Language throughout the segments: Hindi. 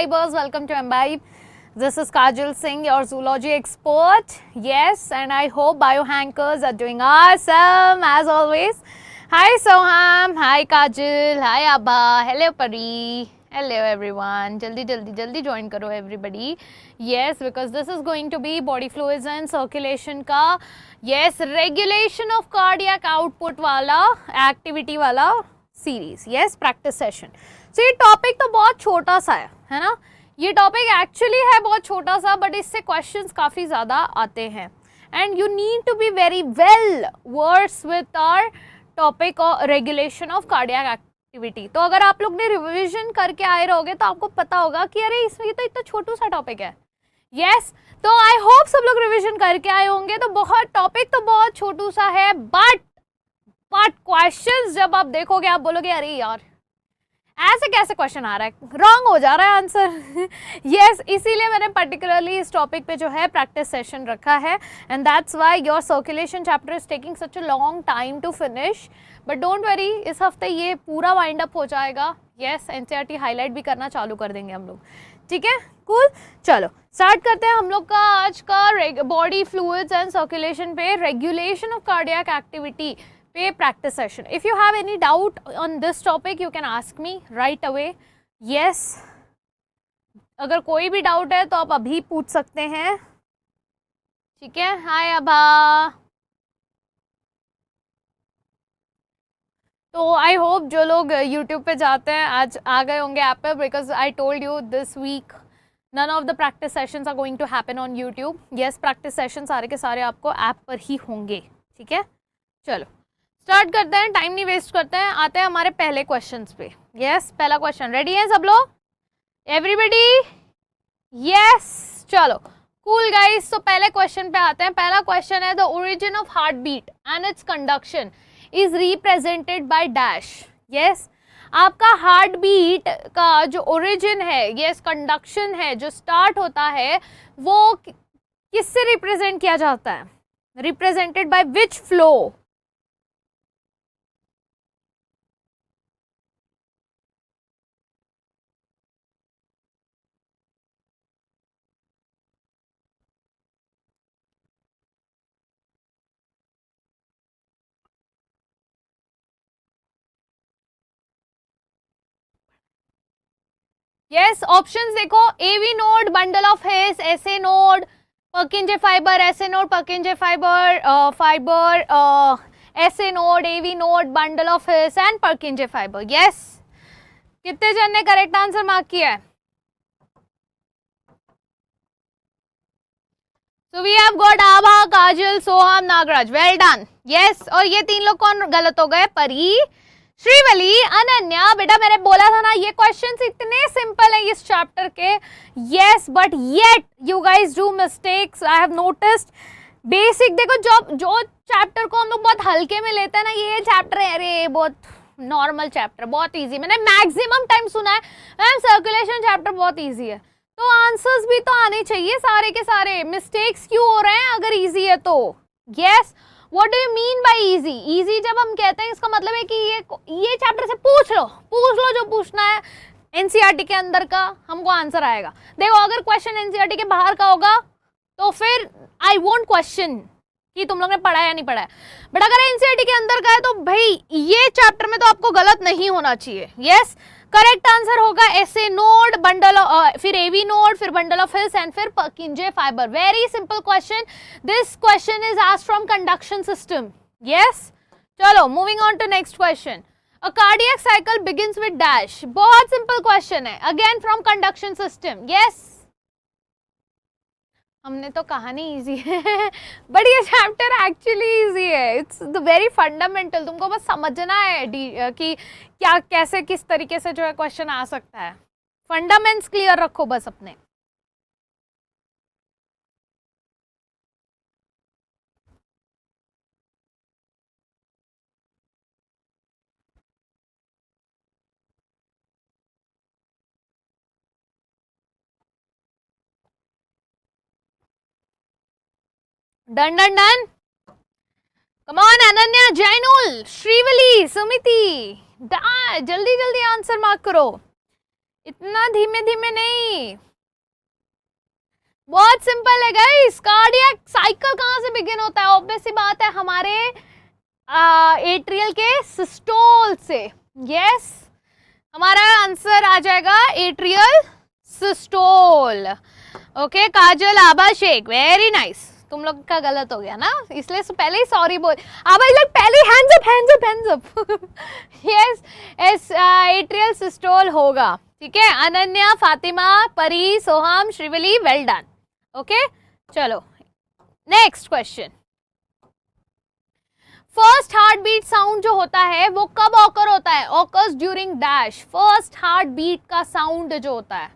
imbibers, welcome to Imbibe. This is Kajal Singh, your zoology expert. Yes, and I hope biohankers are doing awesome as always. Hi Soham, hi Kajal, hi Abba, hello Pari, hello everyone. Jaldi join karo everybody. Yes, because this is going to be body fluids and circulation का yes regulation of cardiac output वाला activity वाला series. Yes, practice session. So ये टॉपिक तो बहुत छोटा सा है ना, ये टॉपिक एक्चुअली है बहुत छोटा सा, बट इससे क्वेश्चंस काफ़ी ज़्यादा आते हैं and you need to be very well versed with our topic और रेगुलेशन ऑफ कार्डियक एक्टिविटी. तो अगर आप लोग ने रिविजन करके आए रहोगे तो आपको पता होगा कि अरे इसमें तो इतना छोटू सा टॉपिक है. यस, तो आई होप सब लोग रिविजन करके आए होंगे. तो बहुत टॉपिक तो बहुत छोटू सा है, बट क्वेश्चंस जब आप देखोगे आप बोलोगे अरे यार ऐसे कैसे क्वेश्चन आ रहा है, रॉन्ग हो जा रहा है आंसर. यस, इसीलिए मैंने पर्टिकुलरली इस टॉपिक पे जो है प्रैक्टिस सेशन रखा है and that's why your circulation chapter is taking such a long time to finish. But don't worry, इस हफ्ते ये पूरा वाइंड अप हो जाएगा. यस, एनसीईआरटी हाईलाइट भी करना चालू कर देंगे हम लोग. ठीक है, कूल. चलो स्टार्ट करते हैं हम लोग का आज का बॉडी फ्लूइड्स एंड सर्कुलेशन पे रेगुलेशन ऑफ कार्डियक एक्टिविटी पे practice session. If you have any doubt on this topic, you can ask me right away. Yes, अगर कोई भी डाउट है तो आप अभी पूछ सकते हैं. ठीक है, हाय अभा. तो आई होप जो लोग YouTube पे जाते हैं आज आ गए होंगे ऐप पे, because I told you this week none of the practice sessions are going to happen on YouTube. Yes, practice session सारे के सारे आपको ऐप पर ही होंगे. ठीक है, चलो स्टार्ट करते हैं, टाइम नहीं वेस्ट करते हैं, आते हैं हमारे पहले क्वेश्चंस पे. यस, पहला क्वेश्चन रेडी है सब लोग, एवरीबॉडी? यस, चलो कूल गाइस. तो पहले क्वेश्चन पे आते हैं. पहला क्वेश्चन है the origin of heart beat and its conduction is represented by dash. Yes, आपका हार्ट बीट का जो ओरिजिन है, यस कंडक्शन है, जो स्टार्ट होता है वो किससे रिप्रेजेंट किया जाता है? Represented by which flow? Yes, options देखो, AV node, bundle of His, SA node, Purkinje fibre, SA node, Purkinje fibre, SA node, AV node, bundle of His and Purkinje fibre. Yes, कितने जन ने करेक्ट आंसर मार्क किया है? So we have got Abha, Kajal, Soham, Nagraj. Well done. Yes, और ये तीन लोग कौन गलत हो गए? परी, श्रीवली, अनन्या. बेटा मैंने बोला था ना ये क्वेश्चंस इतने सिंपल है इस चैप्टर के. Yes, but yet you guys do mistakes. I have noticed. Basic देखो, जो चैप्टर को हम लोग बहुत हल्के में लेते हैं ना, ये चैप्टर है अरे बहुत नॉर्मल चैप्टर, बहुत इजी. मैंने मैक्सिमम टाइम सुना है मैम सर्कुलेशन चैप्टर बहुत इजी है, तो आंसर्स भी तो आने चाहिए सारे के सारे. मिस्टेक्स क्यों हो रहे हैं अगर इजी है तो? Yes, what do you mean by easy? Easy जब हम कहते हैं इसका मतलब है कि ये चैप्टर से पूछ लो जो पूछना है. एनसीईआरटी के अंदर का हमको आंसर आएगा. देखो अगर क्वेश्चन एनसीईआरटी के बाहर का होगा तो फिर आई वोंट क्वेश्चन कि तुम लोग ने पढ़ा या नहीं पढ़ा है, बट अगर एनसीईआरटी के अंदर का है तो भाई ये चैप्टर में तो आपको गलत नहीं होना चाहिए. यस, करेक्ट आंसर होगा एसए नोड, बंडल, फिर एवी नोड, फिर बंडल ऑफ हिस एंड फिर Purkinje fibre. Very simple question. This question is asked from conduction system. Yes, चलो moving on to next question. A cardiac cycle begins with dash. बहुत सिंपल क्वेश्चन है, again from conduction system. Yes, हमने तो कहानी इजी है बट ये चैप्टर एक्चुअली इजी है. It's the very fundamental. तुमको बस समझना है कि क्या कैसे किस तरीके से जो है क्वेश्चन आ सकता है. फंडामेंट्स क्लियर रखो बस अपने. Done done done. Come on Ananya, Zainul, Srivalli, Sumiti, जल्दी जल्दी आंसर मार्क करो. इतना धीमे धीमे नहीं, बहुत सिंपल है गाइस। कार्डियक साइकिल कहाँ से बिगिन होता है? ऑब्वियस सी बात है हमारे एट्रियल के सिस्टोल से। यस, हमारा आंसर आ जाएगा एट्रियल सिस्टोल। ओके काजल, आबा शेख, वेरी नाइस। तुम लोग का गलत हो गया ना, इसलिए पहले ही सॉरी बोल। आबा लाइक पहले hands up hands up hands up. Yes, atrial systole होगा। ठीक है, Ananya, Fatima, Pari, Soham, Shrivalli, well done. Okay चलो next question. First heart beat sound जो होता है वो कब ऑकर होता है? Occurs during dash. First heart beat का साउंड जो होता है,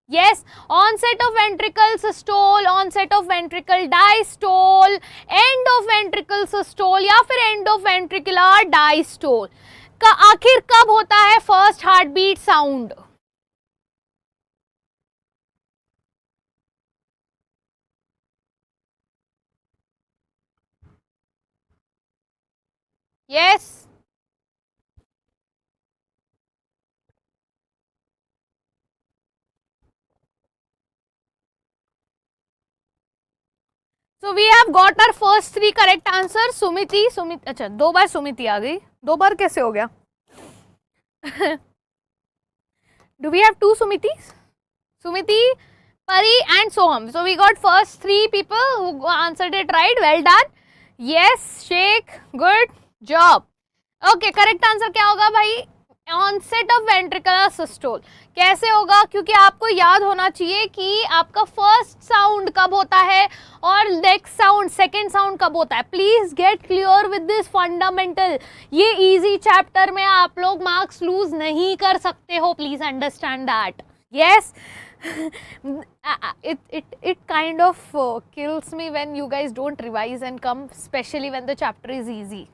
yes, onset of ventricle systole, onset of ventricle diastole, end of ventricle systole या फिर एंड ऑफ वेंट्रिकुलर डायस्टोल का आखिर कब होता है first heart beat sound? Yes, so we have got our first 3 correct answer. Sumiti, अच्छा 2 बार सुमिति आ गई, 2 बार कैसे हो गया? Do we have 2 Sumitis? Sumiti, Pari and Soham. So we got first 3 people who answered it right. Well done. Yes, Sheikh, good job. Okay, correct answer क्या होगा भाई? Onset of ventricular systole. कैसे होगा? क्योंकि आपको याद होना चाहिए कि आपका फर्स्ट साउंड कब होता है और नेक्स्ट साउंड, सेकंड साउंड कब होता है। Please get clear with this fundamental. ये इजी चैप्टर में आप लोग मार्क्स लूज नहीं कर सकते हो, please understand that. Yes, it kind of kills me when you guys don't revise and come, especially when the chapter is easy.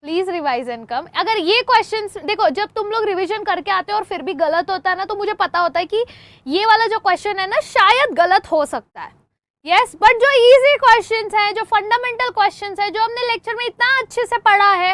Please revise and come. अगर ये क्वेश्चंस देखो, जब तुम लोग रिवीजन करके आते हो और फिर भी गलत होता है ना, तो मुझे पता होता है कि ये वाला जो क्वेश्चन है ना शायद गलत हो सकता है। यस, बट जो इजी क्वेश्चंस हैं, जो फंडामेंटल क्वेश्चंस हैं, जो हमने लेक्चर में इतना अच्छे से पढ़ा है,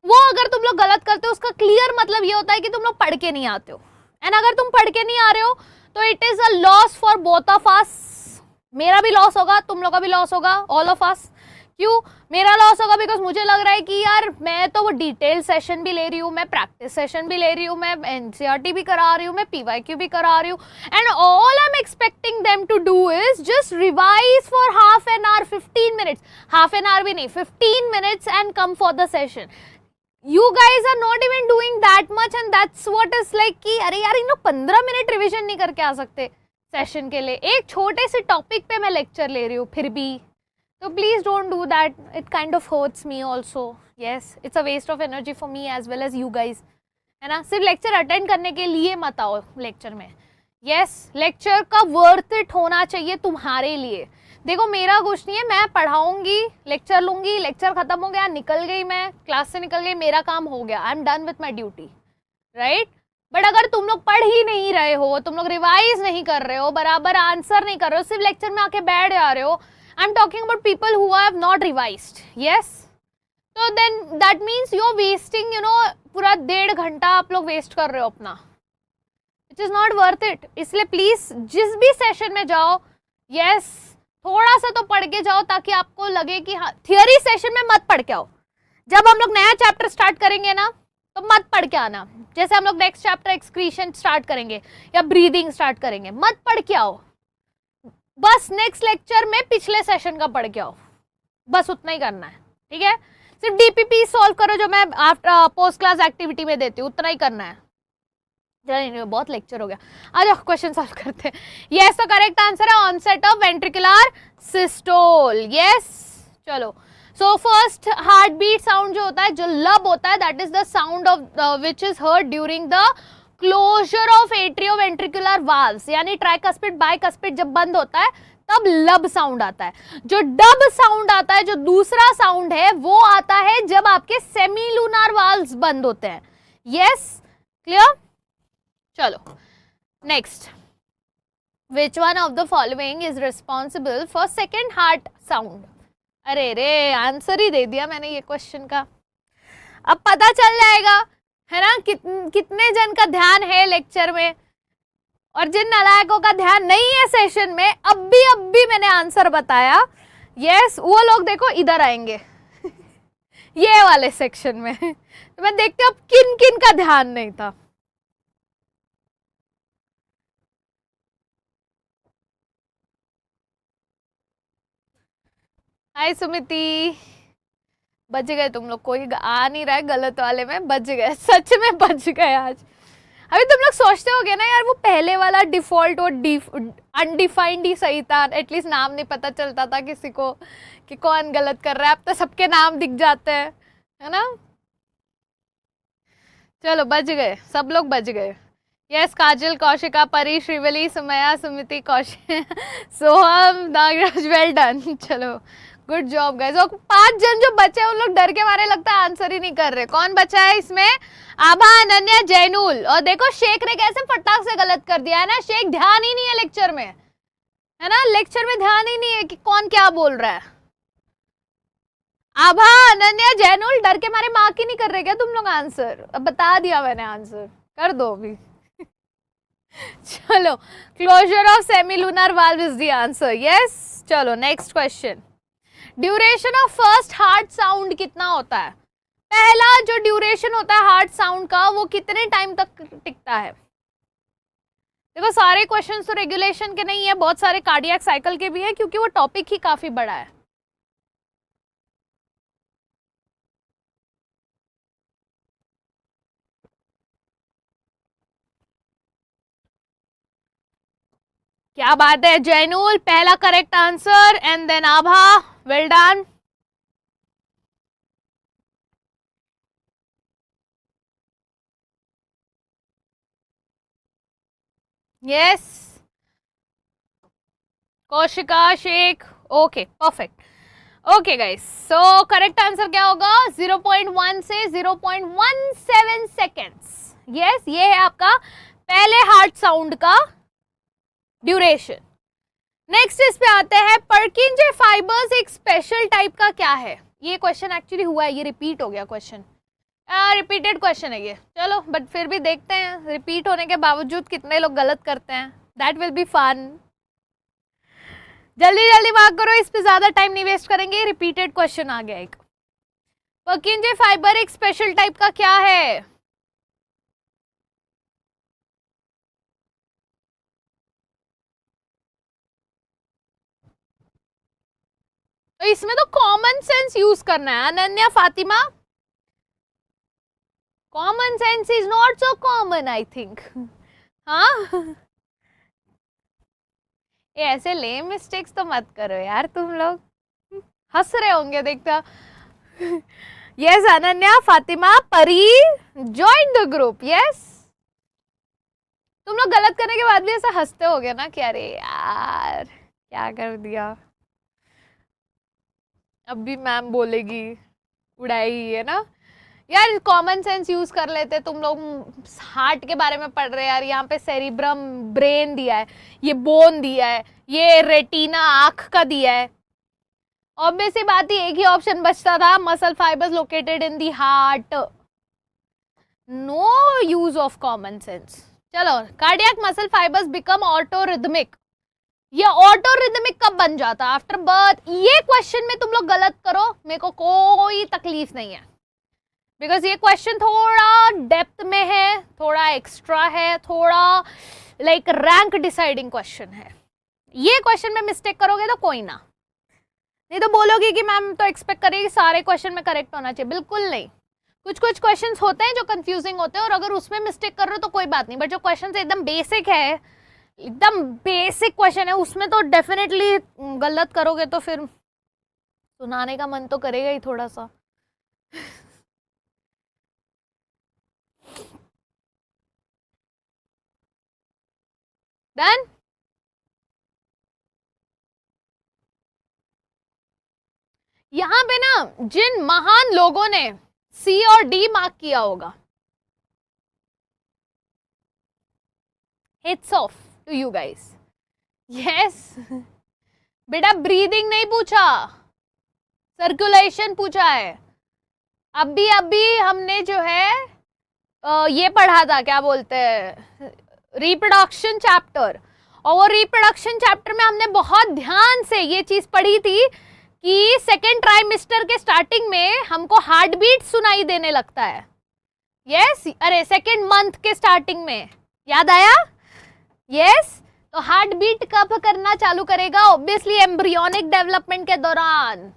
वो अगर तुम लोग गलत करते हो उसका क्लियर मतलब ये होता है कि तुम लोग पढ़ के नहीं आते हो। एंड अगर तुम पढ़ के नहीं आ रहे हो तो it is a loss for both of us. मेरा भी लॉस होगा, तुम लोग का भी लॉस होगा, ऑल ऑफ अस। क्यों मेरा लॉस होगा? बिकॉज मुझे लग रहा है कि यार मैं तो वो डिटेल सेशन भी ले रही हूँ, मैं प्रैक्टिस सेशन भी ले रही हूँ, मैं एनसीईआरटी भी करा रही हूँ, मैं पीवाईक्यू भी करा रही हूँ, and all I am expecting them to do is just revise for half an hour, 15 minutes, half an hour भी नहीं, 15 minutes and come for the session. You guys are not even doing that much and that's what is like कि अरे यार इन लोग 15 मिनट रिविजन नहीं करके आ सकते सेशन के लिए। एक छोटे से टॉपिक पे मैं लेक्चर ले रही हूँ फिर भी, तो please don't do that. It kind of hurts me also. Yes, it's a waste of energy for me as well as you guys, है ना। सिर्फ लेक्चर अटेंड करने के लिए मत आओ लेक्चर में। यस, लेक्चर का वर्थ इट होना चाहिए तुम्हारे लिए। देखो मेरा कुछ नहीं है, मैं पढ़ाऊंगी, लेक्चर लूंगी, लेक्चर खत्म हो गया, निकल गई, मैं क्लास से निकल गई, मेरा काम हो गया, I am done with my duty, right. But अगर तुम लोग पढ़ ही नहीं रहे हो, तुम लोग रिवाइज नहीं कर रहे हो, बराबर आंसर नहीं कर रहे हो, सिर्फ लेक्चर में आके बैठ जा रहे हो, I am talking about people who have not revised. Yes, तो then that means you are wasting, you know, पूरा 1.5 घंटा आप लोग वेस्ट कर रहे हो अपना, it is not worth it. इसलिए प्लीज जिस भी सेशन में जाओ, यस, थोड़ा सा तो पढ़ के जाओ ताकि आपको लगे कि हाँ, थियरी सेशन में मत पढ़ के आओ। जब हम लोग नया चैप्टर स्टार्ट करेंगे ना तो मत पढ़ के आना। जैसे हम लोग नेक्स्ट चैप्टर एक्सक्रीशन स्टार्ट करेंगे या ब्रीदिंग स्टार्ट करेंगे, मत पढ़ के आओ, बस नेक्स्ट लेक्चर में पिछले सेशन का पढ़ के आओ, बस उतना ही करना है, ठीक है। सिर्फ डीपीपी सॉल्व करो जो मैं आफ्टर पोस्ट क्लास एक्टिविटी में देती हूँ, उतना ही करना है। बहुत लेक्चर हो गया, आ जाओ क्वेश्चन सॉल्व करते हैं। यस, तो करेक्ट आंसर है onset of ventricular systole. Yes, चलो, so first heart beat sound जो होता है, जो लब होता है, that is the sound of which is heard during the closure of atrioventricular valves, यानी ट्राइकस्पिड बाइकस्पिड जब बंद होता है तब लब साउंड आता है। जो डब साउंड आता है, जो दूसरा साउंड है, वो आता है जब आपके सेमीलुनार वाल्व्स बंद होते हैं। Yes, clear. चलो next, which one of the following is responsible for second heart sound? अरे रे, आंसर ही दे दिया मैंने ये क्वेश्चन का। अब पता चल जाएगा है ना? कितने जन का ध्यान है लेक्चर में, और जिन नालायकों का ध्यान नहीं है सेशन में, अब भी मैंने आंसर बताया, यस, वो लोग देखो इधर आएंगे ये वाले सेक्शन में तो मैं देखती हूँ किन किन का ध्यान नहीं था। हाय सुमिति, बच गए तुम लोग, कोई आ नहीं रहा है गलत वाले में, बच गए, सच में बच गए आज। अभी तुम लोग सोचते होगे ना यार वो पहले वाला डिफॉल्ट और अनडिफाइंड ही सही था, एटलीस्ट नाम नहीं पता चलता था किसी को कि कौन गलत कर रहा है, अब तो सबके नाम दिख जाते हैं, है ना? चलो बच गए, सब लोग बच गए। यस, काजल, कौशिका, परी, श्रीवली, सुमया, सुमिति, कौशिक सोहम, नागराज, वेल डन। चलो गुड जॉब गाइस। और 5 जन जो बचे हैं उन लोग डर के मारे लगता है आंसर ही नहीं कर रहे। कौन बचा है इसमें? आभा, अनन्या, जैनुल, और देखो शेख ने कैसे फटाक से गलत कर दिया है ना। शेख ध्यान ही नहीं है लेक्चर में, है ना? लेक्चर में ध्यान ही नहीं है कि कौन क्या बोल रहा है। आभा, अनन्या, जैनुल डर के मारे मार्क ही नहीं कर रहे क्या तुम लोग आंसर? अब बता दिया मैंने आंसर, कर दो अभी चलो, closure of semi lunar valve is the answer. Yes, चलो next question. Duration of first heart sound कितना होता है? पहला जो ड्यूरेशन होता है हार्ट साउंड का वो कितने टाइम तक टिकता है? देखो सारे क्वेश्चंस तो रेगुलेशन के नहीं है, बहुत सारे कार्डियक साइकिल के भी है, क्योंकि वो टॉपिक ही काफी बड़ा है। क्या बात है जैनुल, पहला correct answer, and then Abha, well done. Yes, Kaushika, Sheikh, okay perfect. Okay guys, so correct answer क्या होगा? 0.1 से 0.17 सेकेंड्स। यस, ये है आपका पहले हार्ट साउंड का ड्यूरेशन। नेक्स्ट इस पे आते हैं, पर्किंजे फाइबर्स एक स्पेशल टाइप का क्या है? ये क्वेश्चन एक्चुअली हुआ है, ये रिपीट हो गया क्वेश्चन, रिपीटेड क्वेश्चन है ये। चलो बट फिर भी देखते हैं रिपीट होने के बावजूद कितने लोग गलत करते हैं, दैट विल बी फन। जल्दी जल्दी मार्क करो, इस पे ज्यादा टाइम नहीं वेस्ट करेंगे। रिपीटेड क्वेश्चन आ गया एक। पर्किंजे फाइबर एक स्पेशल टाइप का क्या है? तो इसमें तो कॉमन सेंस यूज करना है। Ananya, Fatima, common sense is not so common I think. हाँ ये ऐसे ले मिस्टेक्स तो मत करो यार तुम लोग, हंस रहे होंगे देखता। यस अनन्या, फातिमा, परी, ज्वाइन द ग्रुप। यस, तुम लोग गलत करने के बाद भी ऐसा हंसते होगे ना कि अरे यार क्या कर दिया, अब भी मैम बोलेगी, उड़ाई, है ना यार। कॉमन सेंस यूज कर लेते तुम लोग। हार्ट के बारे में पढ़ रहे यार, यहाँ पे सेरिब्रम ब्रेन दिया है, ये बोन दिया है, ये रेटिना आंख का दिया है। ऑब्वियसली बात ही एक ही ऑप्शन बचता था, muscle fibers located in the heart. No use of common sense. चलो, cardiac muscle fibers become autorhythmic. ये ऑटोरिदमिक कब बन जाता? After birth. ये क्वेश्चन में तुम लोग गलत करो, मेरे को कोई तकलीफ नहीं है, बिकॉज ये क्वेश्चन थोड़ा डेप्थ में है, थोड़ा एक्स्ट्रा है, थोड़ा लाइक रैंक डिसाइडिंग क्वेश्चन है। ये क्वेश्चन में मिस्टेक करोगे तो कोई ना, नहीं तो बोलोगे कि मैम तो एक्सपेक्ट करेगी सारे क्वेश्चन में करेक्ट होना चाहिए। बिल्कुल नहीं, कुछ कुछ क्वेश्चंस होते हैं जो कंफ्यूजिंग होते हैं, और अगर उसमें मिस्टेक कर रहे हो तो कोई बात नहीं, बट जो क्वेश्चन एकदम बेसिक है, एकदम बेसिक क्वेश्चन है, उसमें तो डेफिनेटली गलत करोगे तो फिर सुनाने का मन तो करेगा ही थोड़ा सा। डन। यहां पे ना जिन महान लोगों ने सी और डी मार्क किया होगा, hats off to you guys. Yes बेटा, ब्रीदिंग नहीं पूछा, सर्कुलेशन पूछा है। अभी हमने जो है ये पढ़ा था, क्या बोलते हैं, रिप्रोडक्शन चैप्टर, और वो रिप्रोडक्शन चैप्टर में हमने बहुत ध्यान से ये चीज पढ़ी थी कि सेकेंड ट्राइमेस्टर के स्टार्टिंग में हमको हार्ट बीट सुनाई देने लगता है। यस अरे सेकेंड मंथ के स्टार्टिंग में, याद आया? यस तो हार्ट बीट कब करना चालू करेगा? ऑब्वियसली एम्ब्रियोनिक डेवलपमेंट के दौरान।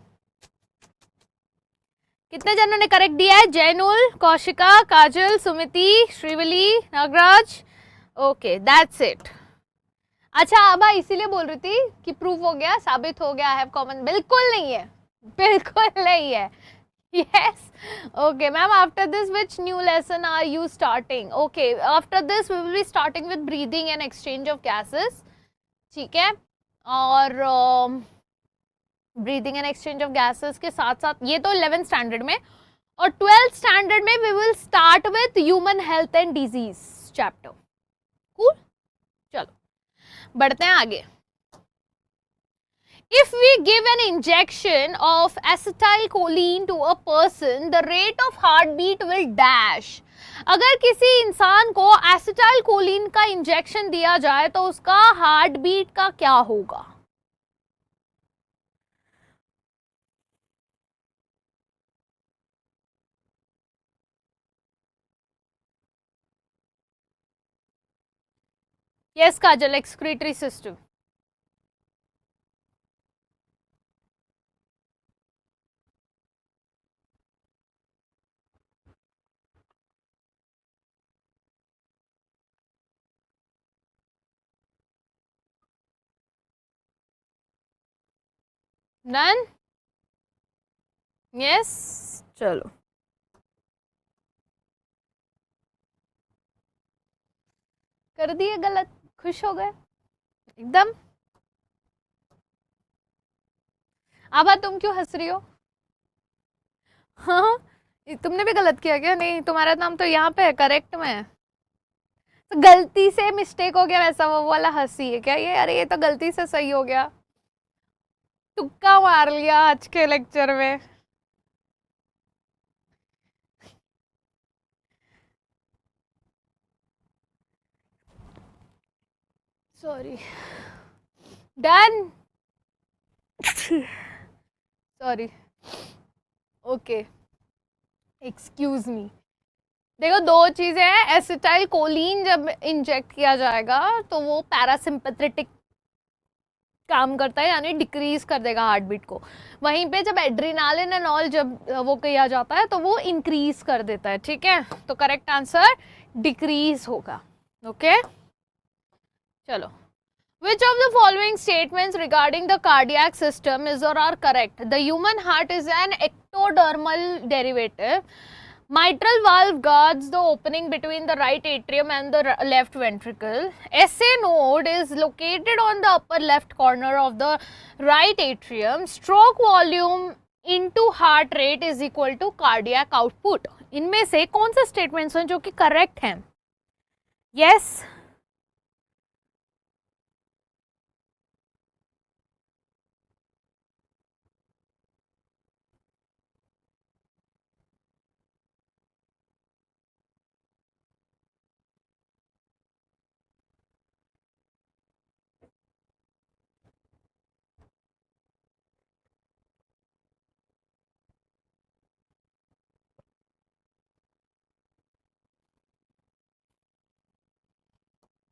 कितने जनों ने करेक्ट दिया है? Zainul, Kaushika, Kajal, Sumiti, Srivalli, Nagaraj. Okay that's it. अच्छा अब इसीलिए बोल रही थी कि प्रूफ हो गया, साबित हो गया, हैव कॉमन। बिल्कुल नहीं है, बिल्कुल नहीं है। Yes okay ma'am, after this which new lesson are you starting? Okay after this we will be starting with breathing and exchange of gases, ठीक है। और breathing and exchange of gases के साथ साथ ये तो 11th स्टैंडर्ड में, और 12th स्टैंडर्ड में we will start with human health and disease chapter. Cool, चलो बढ़ते हैं आगे। If we give an injection of acetylcholine to a person, the rate of heartbeat will dash. अगर किसी इंसान को एसिटाइलकोलिन का इंजेक्शन दिया जाए तो उसका हार्ट बीट का क्या होगा? Yes, Kajal, excretory system. None? Yes, चलो कर दिए गलत, खुश हो गए एकदम। आभा तुम क्यों हंस रही हो? हाँ तुमने भी गलत किया क्या? नहीं तुम्हारा नाम तो यहाँ पे है करेक्ट में, तो गलती से मिस्टेक हो गया वैसा, वो वाला हंसी है क्या ये? अरे ये तो गलती से सही हो गया, तुक्का मार लिया आज के लेक्चर में। Sorry, done, sorry, okay, excuse me. देखो दो चीजें हैं, एसिटाइलकोलिन जब इंजेक्ट किया जाएगा तो वो पैरासिम्पैथेटिक काम करता है, यानी डिक्रीज कर देगा हार्ट बीट को। वहीं पे जब एड्रेनालिन एंड ऑल जब वो किया जाता है तो वो इंक्रीज कर देता है, ठीक है। तो करेक्ट आंसर डिक्रीज होगा। ओके चलो, which of the following statements regarding the cardiac system is or are correct? The human heart is an ectodermal derivative. Mitral valve guards the opening between the right atrium and the left ventricle. SA node is located on the upper left corner of the right atrium. Stroke volume into heart rate is equal to cardiac output. इनमें से कौन से स्टेटमेंट्स हैं जो कि करेक्ट हैं? यस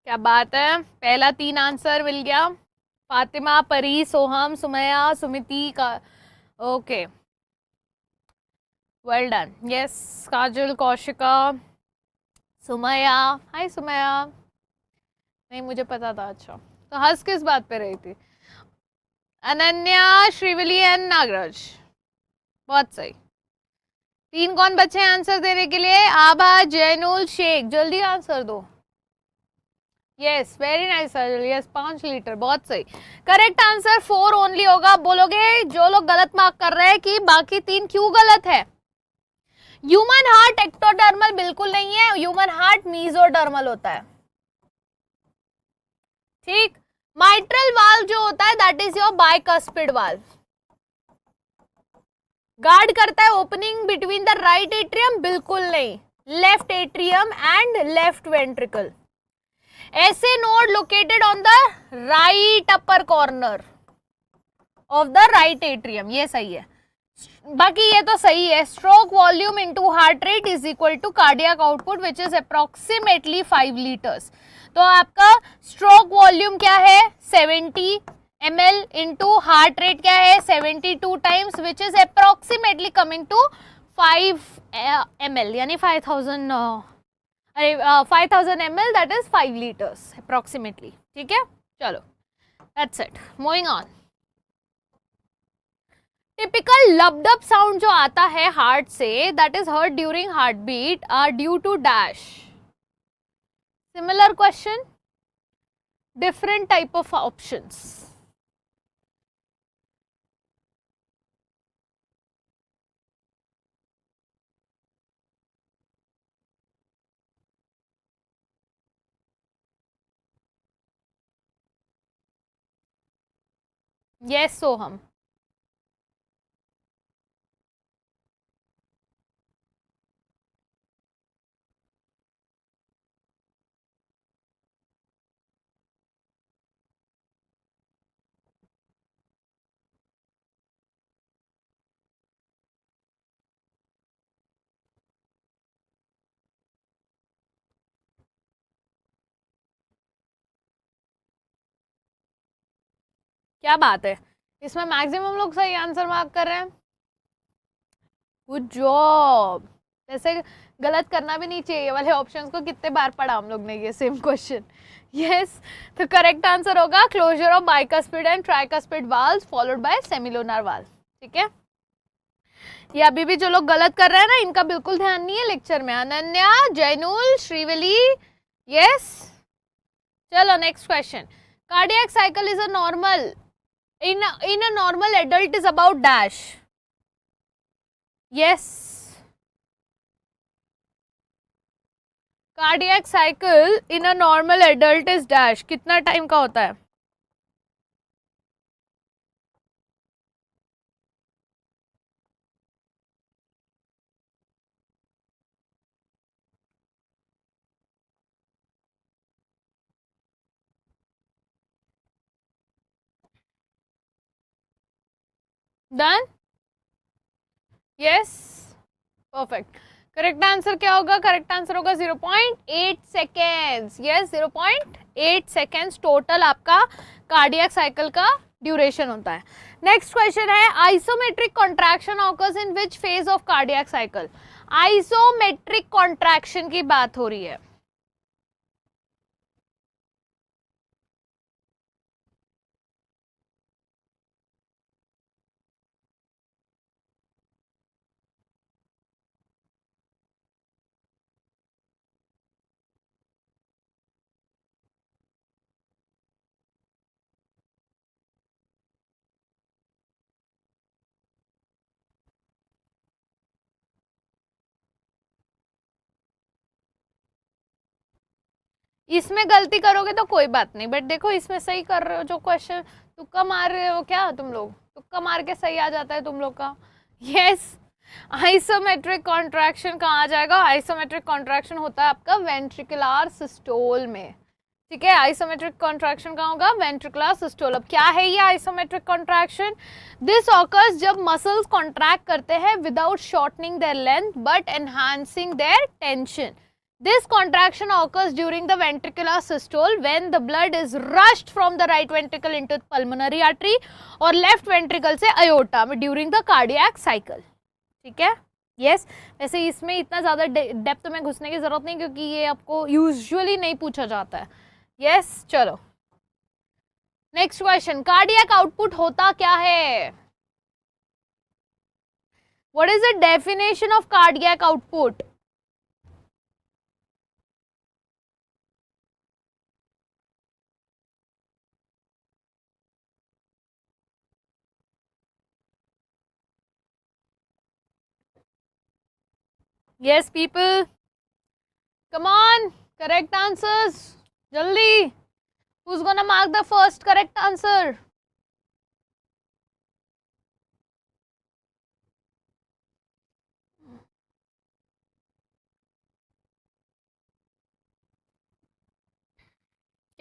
क्या बात है, पहला 3 आंसर मिल गया। फातिमा, परी, सोहम, सुमैया, सुमिति का। Okay well done. यस काजल, कौशिका, सुमैया, हाय सुमैया। नहीं मुझे पता था। अच्छा तो हंस किस बात पे रही थी? अनन्या, श्रीवली एंड नागराज, बहुत सही। 3 कौन बचे हैं आंसर देने के लिए? आभा, जैनुल, शेख, जल्दी आंसर दो। Yes very nice sir, yes 5 litre, बहुत सही। करेक्ट आंसर 4 ओनली होगा। बोलोगे जो लोग गलत मार्क कर रहे हैं कि बाकी 3 क्यों गलत है? ह्यूमन हार्ट एक्टोडर्मल बिल्कुल नहीं है, ह्यूमन हार्ट मीजोडर्मल होता है, ठीक। माइट्रल वाल्व जो होता है that is your bicuspid valve, guard करता है opening between the right atrium, बिल्कुल नहीं। left atrium and left ventricle. SA node located on the right upper corner of the right atrium. ये सही है, बाकी ये तो सही है. Stroke volume into heart rate is equal to cardiac output which is approximately 5 liters. तो आपका stroke volume क्या है 70 ml into heart rate क्या है 72 times which is approximately coming to 5 ml यानी 5000 ml, that is 5 liters approximately. ठीक है, चलो, that's it. Moving on. Typical lub dub sound जो आता है हार्ट से, that is heard during heart beat, are due to dash. Similar question, different type of options. Yes Soham. क्या बात है, इसमें मैक्सिमम लोग सही आंसर मार्क कर रहे हैं. Good job. वैसे गलत करना भी नहीं चाहिए, ये वाले ऑप्शंस को कितने बार पढ़ा हम लोग ने ये सेम क्वेश्चन. यस, तो करेक्ट आंसर होगा closure of bicuspid and tricuspid valves followed by semilunar valve. ठीक है, ये अभी भी जो लोग गलत कर रहे हैं ना, इनका बिल्कुल ध्यान नहीं है लेक्चर में. अनन्या, जैनुल, श्रीवली. यस, चलो next question. Cardiac cycle is a normal in a normal adult is about dash. Yes, cardiac cycle in a normal adult is dash. कितना टाइम का होता है? Done. Yes, perfect. Correct answer क्या होगा? करेक्ट आंसर होगा 0.8 सेकेंड्स. यस, 0.8 सेकेंड्स टोटल आपका कार्डियक साइकिल का ड्यूरेशन होता है. नेक्स्ट क्वेश्चन है, isometric contraction occurs in which phase of cardiac cycle. Isometric contraction की बात हो रही है. इसमें गलती करोगे तो कोई बात नहीं, बट देखो इसमें सही कर रहे हो. जो क्वेश्चन तुक्का मार रहे हो क्या तुम लोग, तुक्का मार के सही आ जाता है तुम लोग का. यस, आइसोमेट्रिक कॉन्ट्रैक्शन कहाँ आ जाएगा? आइसोमेट्रिक कॉन्ट्रैक्शन होता है आपका वेंट्रिकुलर सिस्टोल में. ठीक है, आइसोमेट्रिक कॉन्ट्रैक्शन कहाँ होगा? Ventricular systole. अब क्या है ये आइसोमेट्रिक कॉन्ट्रैक्शन? दिस ऑकर्स जब मसल्स कॉन्ट्रैक्ट करते हैं without shortening their length but enhancing their tension. This contraction occurs during the ventricular systole when the blood is rushed from the right ventricle into pulmonary artery और left ventricle से aorta में during the cardiac cycle. ठीक है, yes. वैसे इसमें इतना ज़्यादा डेप्थ में घुसने की ज़रूरत नहीं क्योंकि ये आपको यूजुअली नहीं पूछा जाता है. yes, चलो नेक्स्ट क्वेश्चन. कार्डियक आउटपुट होता क्या है? What is the definition of cardiac output? Yes, people. Come on. Correct answers. Jaldi. Who's gonna mark the first correct answer?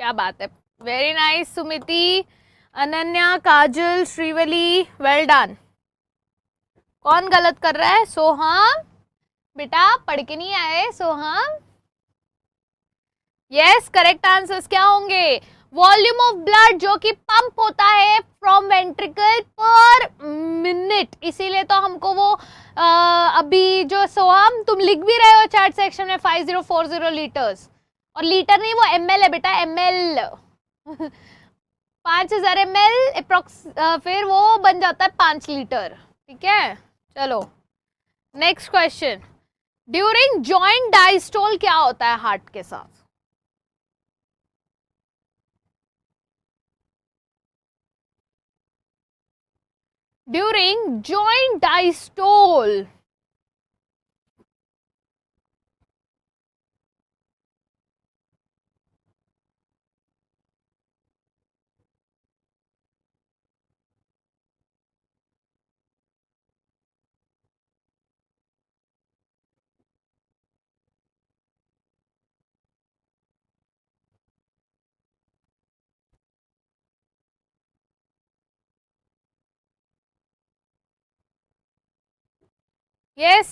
क्या बात है, वेरी नाइस सुमिति, अनन्या, काजल, श्रीवली, वेल डन। कौन गलत कर रहा है? सोहम बेटा पढ़ के नहीं आए सोहम? यस, करेक्ट आंसर्स क्या होंगे? वॉल्यूम ऑफ ब्लड जो कि पंप होता है फ्रॉम वेंट्रिकल पर मिनट, इसीलिए तो हमको वो अभी जो सोहम तुम लिख भी रहे हो चैट सेक्शन में 5040 लीटर्स, और लीटर नहीं वो ml है बेटा, ml 5000 ml अप्रोक्स, फिर वो बन जाता है 5 लीटर। ठीक है, चलो next question. During joint diastole क्या होता है हार्ट के साथ? During joint diastole yes,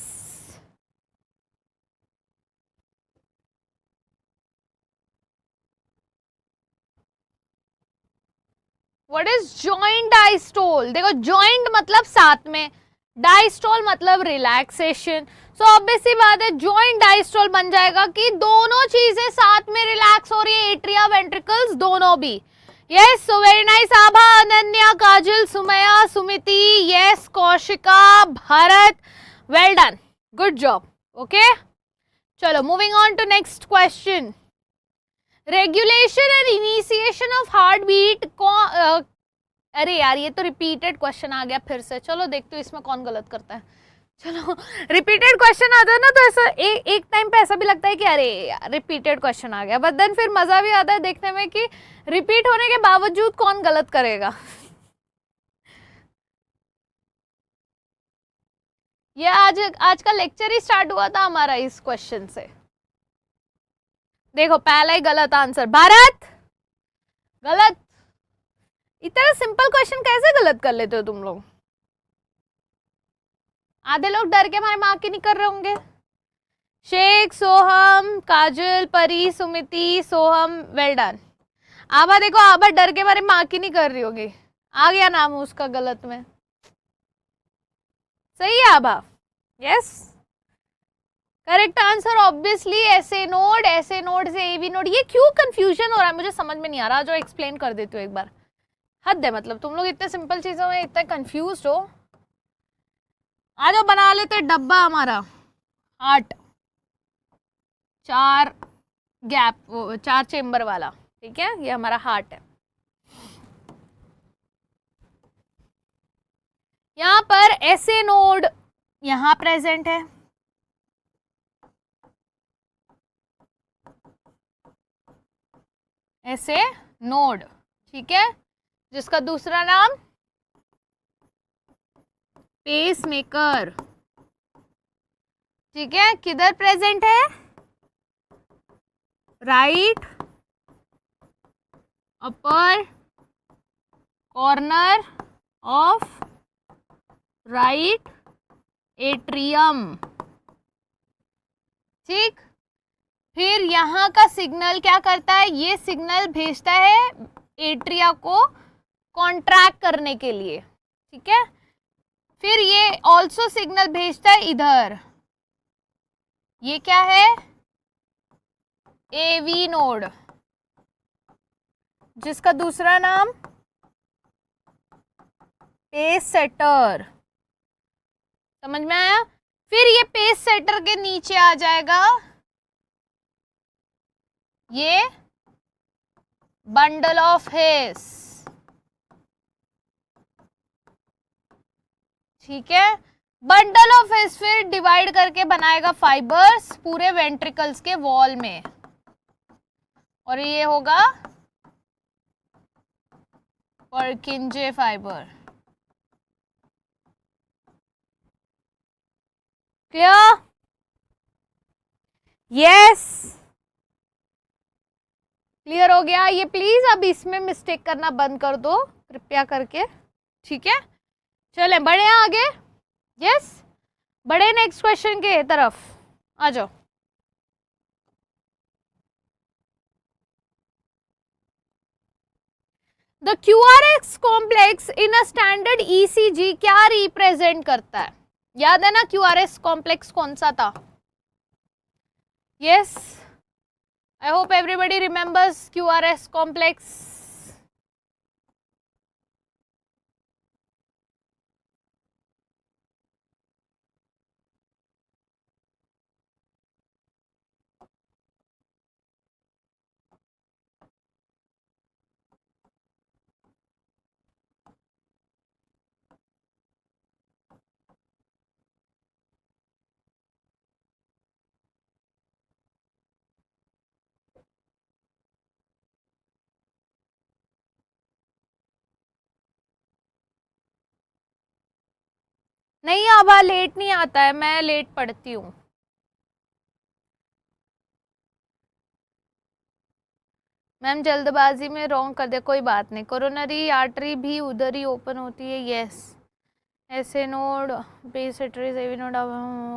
what is joint diastole? देखो जॉइंट मतलब साथ में, डायस्टोल मतलब रिलैक्सेशन। सो ऑब्वियस सी बात है जॉइंट डायस्टोल बन जाएगा कि दोनों चीजें साथ में रिलैक्स हो रही है, एट्रिया वेंट्रिकल्स दोनों भी। Yes, so very nice Abha, Ananya, Kajal, Sumaya, Sumiti, yes Kaushika, Bharat, well done, good job. Okay, चलो moving on to next question. Regulation and initiation of heart beat अरे यार ये तो रिपीटेड क्वेश्चन आ गया फिर से। चलो देखते हो इसमें कौन गलत करता है। चलो रिपीटेड क्वेश्चन आता है ना तो ऐसा एक टाइम पे ऐसा भी लगता है कि अरे यार रिपीटेड क्वेश्चन आ गया, बट देन फिर मजा भी आता है देखने में कि रिपीट होने के बावजूद कौन गलत करेगा। ये आज का लेक्चर ही स्टार्ट हुआ था हमारा इस क्वेश्चन से। देखो पहला ही गलत आंसर, भारत गलत। इतना सिंपल क्वेश्चन कैसे गलत कर लेते हो तुम लोग? आधे लोग डर के हमारे मार्क ही नहीं कर रहे होंगे। शेख, सोहम, काजल, परी, सुमिति, सोहम, वेल डन। आभा देखो, आभा डर के हमारे मार्क ही नहीं कर रही होगी, आ गया नाम उसका गलत में। सही है आभा, यस करेक्ट आंसर ऑब्वियसली ऐसे नोड से एवी नोड। ये क्यों कंफ्यूजन हो रहा है मुझे समझ में नहीं आ रहा, जो एक्सप्लेन कर देती हूँ एक बार। हद है, मतलब तुम लोग इतने सिंपल चीजों में इतने कंफ्यूज हो। आ जाओ बना लेते डब्बा हमारा हार्ट, 4 गैप 4 चेम्बर वाला। ठीक है, ये हमारा हार्ट है। यहाँ पर ऐसे नोड यहाँ प्रेजेंट है, ऐसे नोड, ठीक है, जिसका दूसरा नाम पेस मेकर। ठीक है, किधर प्रेजेंट है? Right upper corner of right atrium. ठीक, फिर यहाँ का सिग्नल क्या करता है? ये सिग्नल भेजता है एट्रिया को कॉन्ट्रैक्ट करने के लिए। ठीक है, फिर ये ऑल्सो सिग्नल भेजता है इधर, ये क्या है? एवी नोड, जिसका दूसरा नाम पेस सेटर। समझ में आया? फिर ये पेस सेटर के नीचे आ जाएगा ये बंडल ऑफ हेस। ठीक है, बंडल ऑफ हेस फिर डिवाइड करके बनाएगा फाइबर्स पूरे वेंट्रिकल्स के वॉल में, और ये होगा पर्किंजे फाइबर। क्लियर? यस क्लियर हो गया ये? प्लीज अब इसमें मिस्टेक करना बंद कर दो कृपया करके, ठीक है? चले बढ़े आगे। यस, बढ़े नेक्स्ट क्वेश्चन के तरफ, आ जाओ। The QRS complex in a standard ECG क्या रिप्रेजेंट करता है? याद है ना QRS कॉम्प्लेक्स कौन सा था? Yes, I hope everybody remembers QRS complex. नहीं आभा, लेट नहीं आता है, मैं लेट पढ़ती हूँ। मैम जल्दबाजी में रॉन्ग कर दिया, कोई बात नहीं। कोरोनरी आर्टरी भी उधर ही ओपन होती है। यस, ऐसे node base arteries AV node.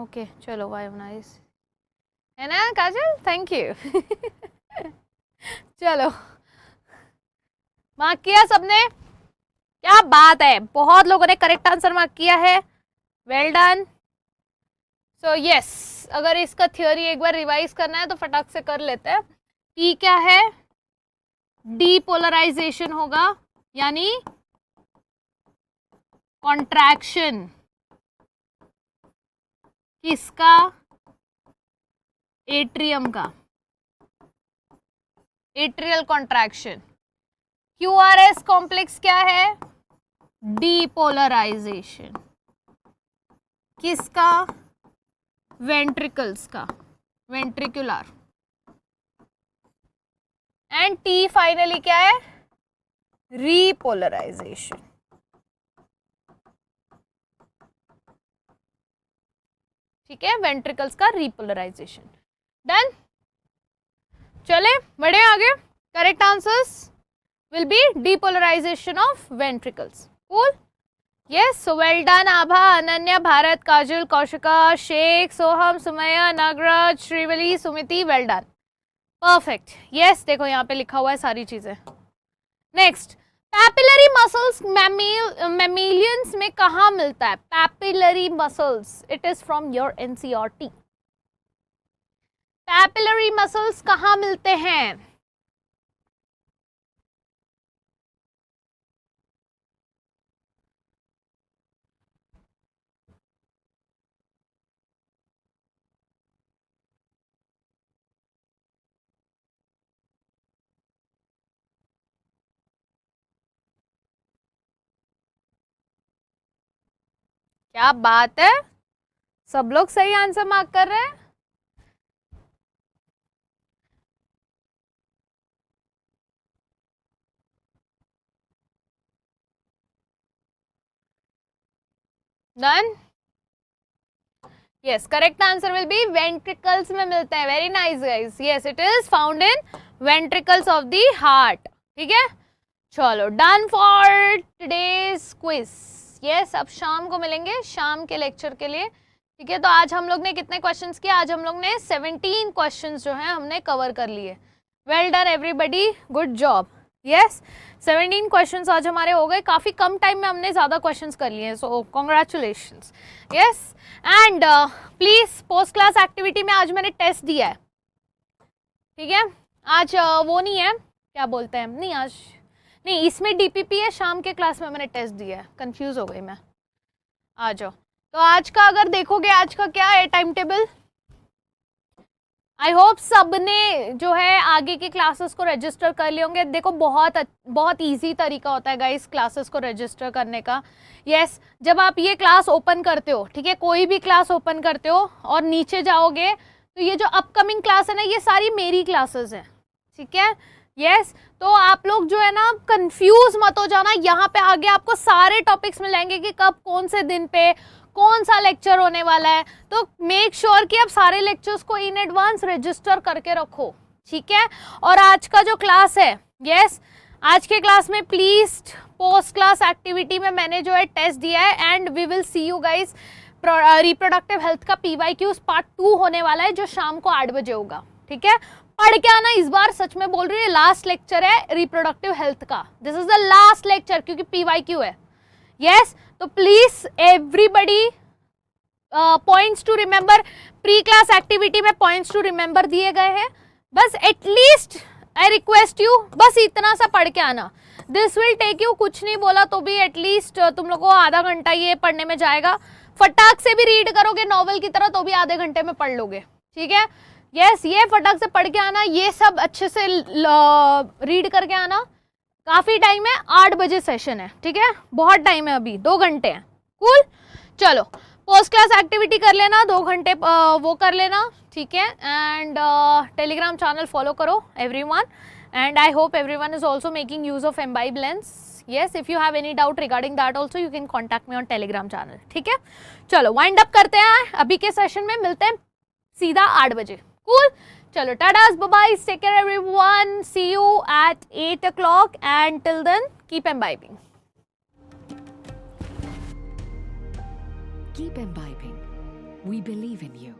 Okay चलो, वाई नाइस है ना काजल, थैंक यू। चलो, मार्क किया सबने? क्या बात है, बहुत लोगों ने करेक्ट आंसर मार्क किया है, वेल डन। सो यस, अगर इसका थ्योरी एक बार रिवाइज करना है तो फटाक से कर लेते हैं। पी क्या है? डीपोलराइजेशन होगा, यानी कॉन्ट्रैक्शन किसका? एट्रियम का, एट्रियल कॉन्ट्रैक्शन। QRS कॉम्प्लेक्स क्या है? डीपोलराइजेशन किसका? वेंट्रिकल्स का, वेंट्रिकुलर। एंड T फाइनली क्या है? रीपोलराइजेशन। ठीक है, वेंट्रिकल्स का रीपोलराइजेशन। डन, चले बढ़े आगे। Correct answers will be depolarisation of ventricles. Cool, yes, so well done Abha, Ananya, Bharat, Kajal, Kaushika, Shaikh, Soham, Sumaiya, Nagaraj, Srivalli, Sumiti, well done, perfect. Yes, देखो यहाँ पे लिखा हुआ है सारी चीजें। नेक्स्ट, पैपिलरी मसल्स मैमिलियंस में कहाँ मिलता है? Papillary muscles, it is from your NCERT। Papillary muscles कहाँ मिलते हैं? क्या बात है, सब लोग सही आंसर मार्क कर रहे हैं। Done, yes, correct answer will be ventricles में मिलता है। Very nice guys, yes it is found in ventricles of the heart. ठीक है, चलो done for today's quiz. Yes, अब शाम को मिलेंगे शाम के लेक्चर के लिए। ठीक है, तो आज हम लोग ने कितने क्वेश्चंस किए? आज हम लोग ने 17 क्वेश्चंस जो हैं हमने कवर कर लिए। Well done everybody, good job. Yes, 17 questions आज हमारे हो गए। काफ़ी कम टाइम में हमने ज़्यादा क्वेश्चंस कर लिए हैं, सो congratulations. Yes, and please post class activity में आज मैंने टेस्ट दिया है। ठीक है, आज वो नहीं है, क्या बोलते हैं, नहीं आज नहीं, इसमें DPP है, शाम के क्लास में मैंने टेस्ट दिया है। कंफ्यूज हो गई मैं। आ जाओ, तो आज का अगर देखोगे, आज का क्या है टाइम टेबल? आई होप सबने जो है आगे की क्लासेस को रजिस्टर कर लिए होंगे। देखो बहुत ईजी तरीका होता है गाइस क्लासेस को रजिस्टर करने का। यस, जब आप ये क्लास ओपन करते हो, ठीक है, कोई भी क्लास ओपन करते हो और नीचे जाओगे तो ये जो अपकमिंग क्लास है ना, ये सारी मेरी क्लासेस हैं। ठीक है, यस, तो आप लोग जो है ना कंफ्यूज मत हो जाना। यहाँ पे आगे आपको सारे टॉपिक्स मिलेंगे कि कब कौन से दिन पे कौन सा लेक्चर होने वाला है। तो मेक श्योर कि आप सारे लेक्चर्स को इन एडवांस रजिस्टर करके रखो। ठीक है। और आज का जो क्लास है, यस, आज के क्लास में प्लीज पोस्ट क्लास एक्टिविटी में मैंने जो है टेस्ट दिया है, and we will see you guys. Reproductive health का PYQs पार्ट 2 होने वाला है, जो शाम को 8 बजे होगा, ठीक है। पढ़ के आना इस बार, सच में बोल रही हूँ, लास्ट लेक्चर है रिप्रोडक्टिव हेल्थ का, this is the last lecture, क्योंकि PYQ है, यस। तो please everybody points to remember, pre class activity में पॉइंट्स टू रिमेंबर दिए गए हैं, बस एटलीस्ट आई रिक्वेस्ट यू, बस इतना सा पढ़ के आना। दिस विल टेक यू, कुछ नहीं बोला तो भी एटलीस्ट तुम लोग को आधा घंटा ये पढ़ने में जाएगा। फटाक से भी रीड करोगे नॉवल की तरह तो भी आधे घंटे में पढ़ लोगे, ठीक है। यस, ये फटाक से पढ़ के आना, ये सब अच्छे से रीड करके आना। काफी टाइम है, 8 बजे सेशन है, ठीक है, बहुत टाइम है, अभी 2 घंटे हैं। कूल, चलो पोस्ट क्लास एक्टिविटी कर लेना, 2 घंटे वो कर लेना, ठीक है। एंड टेलीग्राम चैनल फॉलो करो everyone, and I hope everyone is also making use of imbibe lens. Yes, if you have any doubt regarding that also you can contact me on Telegram channel, ठीक है। चलो वाइंड अप करते हैं, अभी के सेशन में मिलते हैं सीधा 8 बजे। कूल, चलो tatas, bye bye, take care everyone, see you at 8 o'clock, and till then keep imbibing. Keep imbibing. We believe in you.